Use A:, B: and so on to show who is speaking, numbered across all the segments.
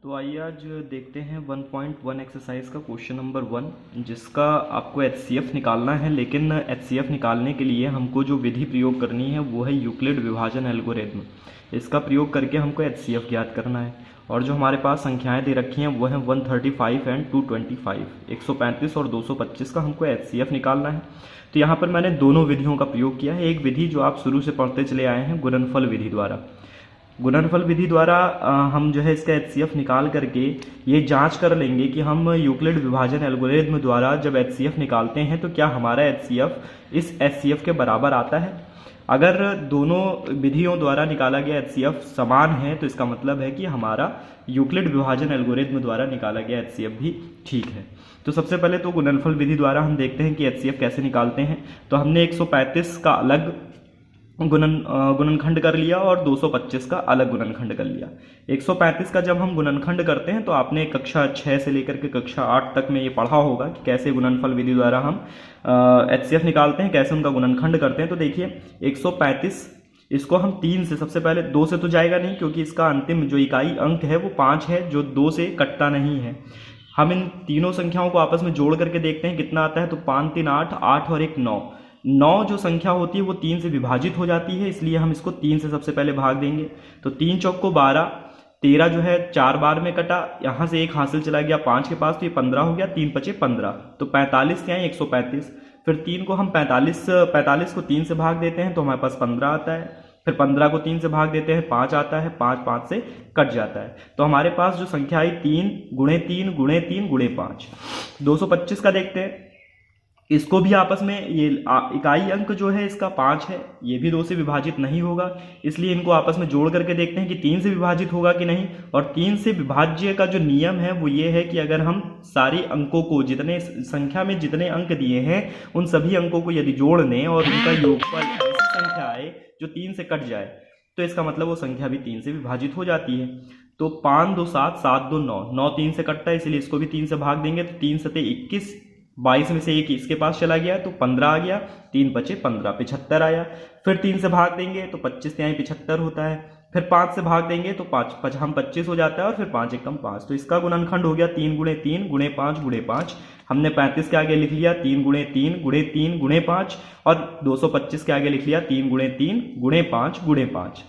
A: तो आइए आज देखते हैं 1.1 एक्सरसाइज का क्वेश्चन नंबर 1, जिसका आपको एचसीएफ निकालना है। लेकिन एचसीएफ निकालने के लिए हमको जो विधि प्रयोग करनी है वो है यूक्लिड विभाजन एल्गोरिथम। इसका प्रयोग करके हमको एचसीएफ ज्ञात करना है। और जो हमारे पास संख्याएं दे रखी हैं वो हैं 135 एंड 225, 135 और 225 का हमको एचसीएफ निकालना है। तो यहाँ पर मैंने दोनों विधियों का प्रयोग किया है। एक विधि जो आप शुरू से पढ़ते चले आए हैं, गुणनफल विधि द्वारा। गुणनफल विधि द्वारा हम जो है इसका एचसीएफ निकाल करके ये जांच कर लेंगे कि हम यूक्लिड विभाजन एल्गोरिथम द्वारा जब एचसीएफ निकालते हैं तो क्या हमारा एचसीएफ इस एचसीएफ के बराबर आता है। अगर दोनों विधियों द्वारा निकाला गया एचसीएफ समान है तो इसका मतलब है कि हमारा यूक्लिड विभाजन एल्गोरिथम द्वारा निकाला गया एचसीएफ भी ठीक है। तो सबसे पहले तो गुणनफल विधि द्वारा हम देखते हैं कि एचसीएफ कैसे निकालते हैं। तो हमने 135 का अलग गुणनखंड कर लिया और 225 का अलग गुणनखंड कर लिया। 135 का जब हम गुणनखंड करते हैं तो आपने कक्षा 6 से लेकर के कक्षा 8 तक में ये पढ़ा होगा कि कैसे गुणनफल विधि द्वारा हम एचसीएफ निकालते हैं, कैसे उनका गुणनखंड करते हैं। तो देखिए 135 इसको हम 3 से, सबसे पहले 2 से तो जाएगा नहीं क्योंकि इसका अंतिम जो इकाई अंक है वो 5 है, जो 2 से कटता नहीं है। हम इन तीनों संख्याओं को आपस में जोड़ करके देखते हैं कितना आता है। तो 5 3 8, 8 और 1 9, 9 जो संख्या होती है वो 3 से विभाजित हो जाती है, इसलिए हम इसको 3 से सबसे पहले भाग देंगे। तो 3 चौक को 12, 13 जो है 4 बार में कटा, यहाँ से 1 हासिल चला गया 5 के पास, तो ये 15 हो गया, 3 पचे 15, तो 45 के यहाँ 135। फिर 3 को हम 45 को 3 से भाग देते हैं तो हमारे पास 15 आता है। फिर 15 को 3 से भाग देते हैं 5 आता है, 5 5 से कट जाता है। तो हमारे पास जो संख्या आई 3 गुणे 3 गुणे 3 गुणे 5। 225 का देखते हैं, इसको भी आपस में ये इकाई अंक जो है इसका 5 है, ये भी 2 से विभाजित नहीं होगा, इसलिए इनको आपस में जोड़ करके देखते हैं कि 3 से विभाजित होगा कि नहीं। और 3 से विभाज्य का जो नियम है वो ये है कि अगर हम सारे अंकों को, जितने संख्या में जितने अंक दिए हैं उन सभी अंकों को यदि जोड़ लें और उनका योगफल ऐसी संख्या आए जो 3 से कट जाए तो इसका मतलब वो संख्या भी 3 से विभाजित हो जाती है। तो 5 2 7, 7 2 9, 9 3 से कटता है, इसलिए इसको भी 3 से भाग देंगे। तो 3 सते 21, 22 में से 1 इसके पास चला गया तो 15 आ गया, 3 पचे 15, 75 आया। फिर 3 से भाग देंगे तो 25 यहाँ 75 होता है। फिर 5 से भाग देंगे तो 5 हम 25 हो जाता है, और फिर 5 एकम 5। तो इसका गुणनखंड हो गया 3 गुणे 3 गुणे 5 गुणे 5। हमने 35 के आगे लिख लिया 3 गुणे 3 गुणे 3 गुणे 5, और 225 के आगे लिख लिया 3 गुणे 3 गुणे 5 गुणे 5।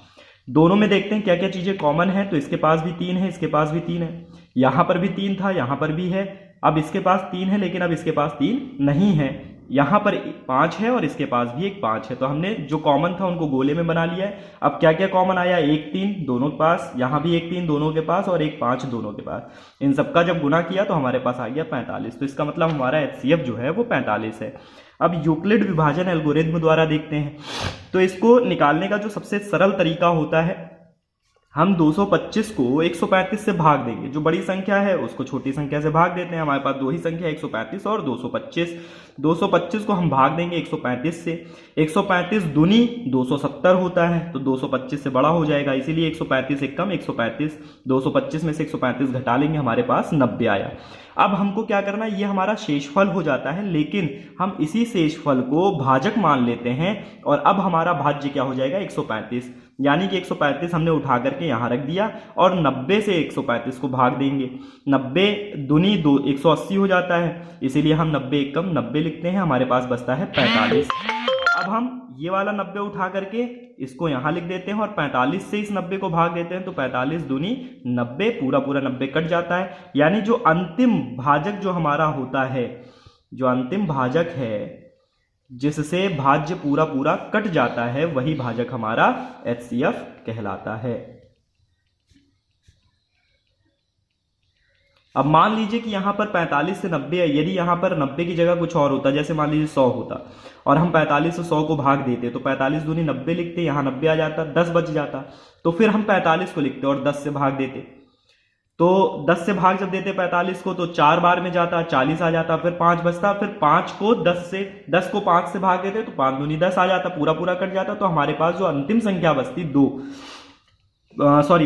A: दोनों में देखते हैं क्या क्या चीजें कॉमन है। तो इसके पास भी 3 है, इसके पास भी 3 है, यहाँ पर भी 3 था, यहाँ पर भी है। अब इसके पास 3 है लेकिन अब इसके पास 3 नहीं है, यहाँ पर 5 है और इसके पास भी एक 5 है। तो हमने जो कॉमन था उनको गोले में बना लिया है। अब क्या क्या कॉमन आया, 1 3 दोनों के पास, यहाँ भी 1 3 दोनों के पास, और 1 5 दोनों के पास। इन सबका जब गुना किया तो हमारे पास आ गया 45। तो इसका मतलब हमारा एचसीएफ जो है वो 45 है। अब यूक्लिड विभाजन एल्गोरिथम द्वारा देखते हैं। तो इसको निकालने का जो सबसे सरल तरीका होता है, हम 225 को 135 से भाग देंगे। जो बड़ी संख्या है उसको छोटी संख्या से भाग देते हैं। हमारे पास 2 ही संख्या 135 और 225। 225 को हम भाग देंगे 135 से। 135 दूनी 270 होता है, तो 225 से बड़ा हो जाएगा, इसीलिए 135 एक कम 135। 225 में से 135 घटा लेंगे, हमारे पास 90 आया। अब हमको क्या करना है, ये हमारा शेषफल हो जाता है, लेकिन हम इसी शेषफल को भाजक मान लेते हैं। और अब हमारा भाज्य क्या हो जाएगा, 135, यानी कि 135 हमने उठा करके यहाँ रख दिया और 90 से 135 को भाग देंगे। 90 दूनी 180 हो जाता है, इसीलिए हम 90 एक कम 90 लिखते हैं, हमारे पास बचता है 45। अब हम ये वाला 90 उठा करके इसको यहाँ लिख देते हैं और 45 से इस 90 को भाग देते हैं, तो 45 दूनी 90, पूरा पूरा 90 कट जाता है। यानी जो अंतिम भाजक जो हमारा होता है, जो अंतिम भाजक है जिससे भाज्य पूरा पूरा कट जाता है, वही भाजक हमारा एचसीएफ कहलाता है। अब मान लीजिए कि यहाँ पर 45 से 90 है, यदि यहाँ पर 90 की जगह कुछ और होता, जैसे मान लीजिए 100 होता और हम 45 से 100 को भाग देते, तो 45 दूनी 90 लिखते, यहाँ 90 आ जाता, 10 बच जाता। तो फिर हम 45 को लिखते और 10 से भाग देते, तो 10 से भाग जब देते 45 को तो 4 बार में जाता, 40 आ जाता। फिर 5 बचता, फिर 5 को 10 को 5 से भाग देते तो 5 दूनी 10 आ जाता, पूरा पूरा कट जाता। तो हमारे पास जो अंतिम संख्या बचती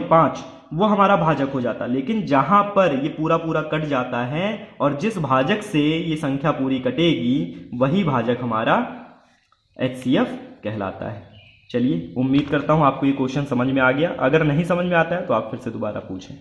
A: 5, वो हमारा भाजक हो जाता। लेकिन जहां पर ये पूरा पूरा कट जाता है और जिस भाजक से ये संख्या पूरी कटेगी, वही भाजक हमारा एचसीएफ कहलाता है। चलिए, उम्मीद करता हूं आपको ये क्वेश्चन समझ में आ गया। अगर नहीं समझ में आता है तो आप फिर से दोबारा पूछें।